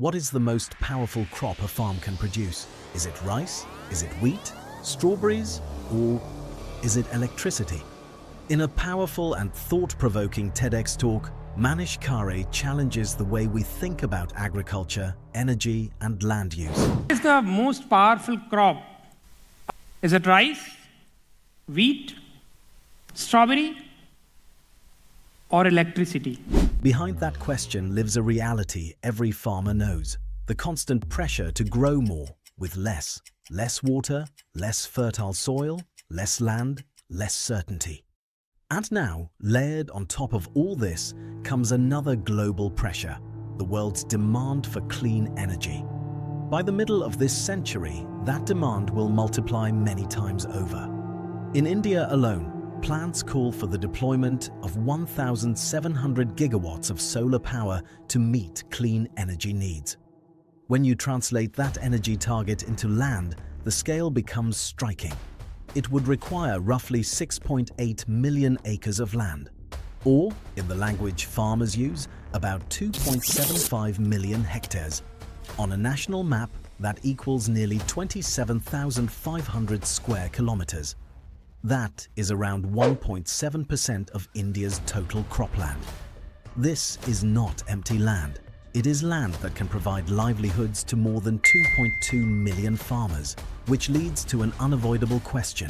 What is the most powerful crop a farm can produce? Is it rice? Is it wheat? Strawberries? Or is it electricity? In a powerful and thought-provoking TEDx talk, Manish Khare challenges the way we think about agriculture, energy, and land use. What is the most powerful crop? Is it rice, wheat, strawberry, or electricity? Behind that question lives a reality every farmer knows: the constant pressure to grow more with less water, less fertile soil, less land, less certainty. And now, layered on top of all this, comes another global pressure: the world's demand for clean energy. By the middle of this century, that demand will multiply many times over. In India alone, plans call for the deployment of 1,700 gigawatts of solar power to meet clean energy needs. When you translate that energy target into land, the scale becomes striking. It would require roughly 6.8 million acres of land, or, in the language farmers use, about 2.75 million hectares. On a national map, that equals nearly 27,500 square kilometers. That is around 1.7% of India's total cropland. This is not empty land. It is land that can provide livelihoods to more than 2.2 million farmers, which leads to an unavoidable question: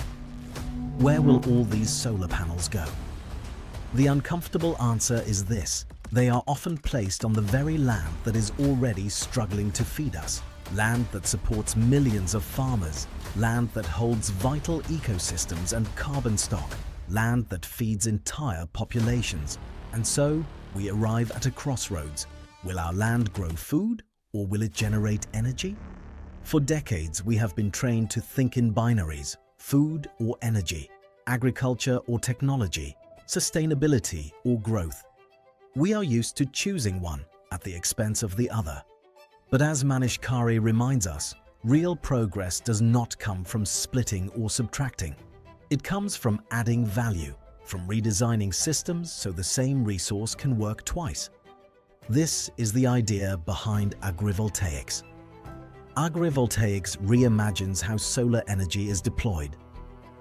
where will all these solar panels go? The uncomfortable answer is this: they are often placed on the very land that is already struggling to feed us. Land that supports millions of farmers, land that holds vital ecosystems and carbon stock, land that feeds entire populations. And so, we arrive at a crossroads. Will our land grow food, or will it generate energy? For decades, we have been trained to think in binaries: food or energy, agriculture or technology, sustainability or growth. We are used to choosing one at the expense of the other. But as Manish Khare reminds us, real progress does not come from splitting or subtracting. It comes from adding value, from redesigning systems so the same resource can work twice. This is the idea behind agrivoltaics. Agrivoltaics reimagines how solar energy is deployed.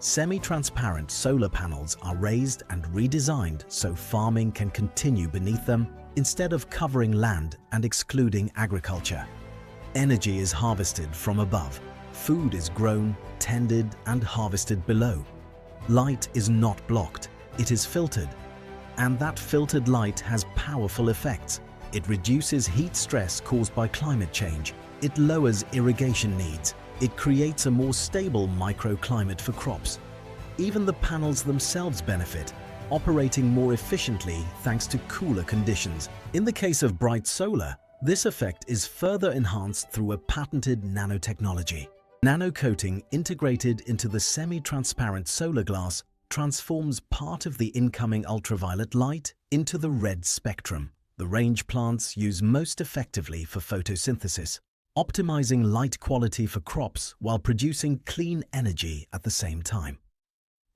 Semi-transparent solar panels are raised and redesigned so farming can continue beneath them, instead of covering land and excluding agriculture. Energy is harvested from above. Food is grown, tended, and harvested below. Light is not blocked, it is filtered. And that filtered light has powerful effects. It reduces heat stress caused by climate change. It lowers irrigation needs. It creates a more stable microclimate for crops. Even the panels themselves benefit, operating more efficiently thanks to cooler conditions. In the case of bright solar, this effect is further enhanced through a patented nanotechnology. Nanocoating integrated into the semi-transparent solar glass transforms part of the incoming ultraviolet light into the red spectrum. The range plants use most effectively for photosynthesis, optimizing light quality for crops while producing clean energy at the same time.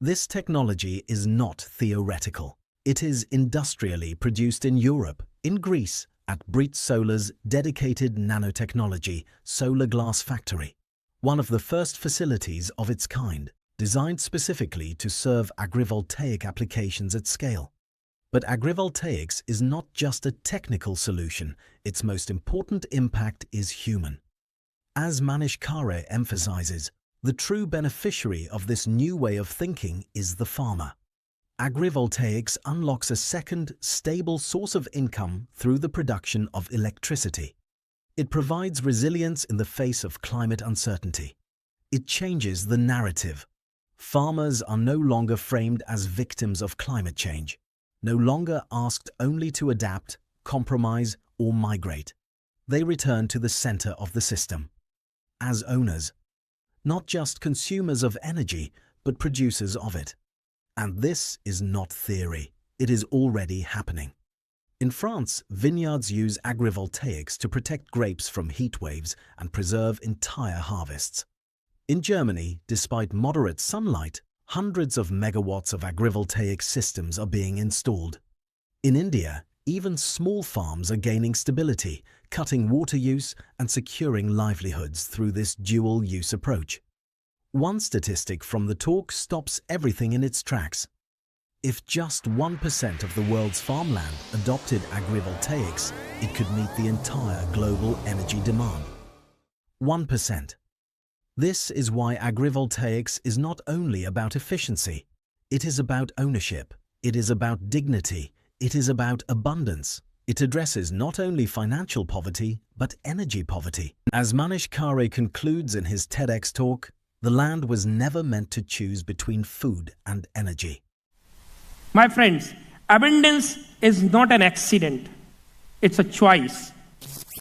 This technology is not theoretical. It is industrially produced in Europe, in Greece, at Brit Solar's dedicated nanotechnology solar glass factory, one of the first facilities of its kind, designed specifically to serve agrivoltaic applications at scale. But agrivoltaics is not just a technical solution, its most important impact is human. As Manish Khare emphasizes, the true beneficiary of this new way of thinking is the farmer. Agrivoltaics unlocks a second, stable source of income through the production of electricity. It provides resilience in the face of climate uncertainty. It changes the narrative. Farmers are no longer framed as victims of climate change, no longer asked only to adapt, compromise, or migrate. They return to the center of the system. As owners, not just consumers of energy, but producers of it. And this is not theory. It is already happening. In France, vineyards use agrivoltaics to protect grapes from heat waves and preserve entire harvests. In Germany, despite moderate sunlight, hundreds of megawatts of agrivoltaic systems are being installed. In India, even small farms are gaining stability, cutting water use and securing livelihoods through this dual-use approach. One statistic from the talk stops everything in its tracks. If just 1% of the world's farmland adopted agrivoltaics, it could meet the entire global energy demand. 1%. This is why agrivoltaics is not only about efficiency. It is about ownership. It is about dignity. It is about abundance. It addresses not only financial poverty, but energy poverty. As Manish Khare concludes in his TEDx talk, the land was never meant to choose between food and energy. My friends, abundance is not an accident. It's a choice.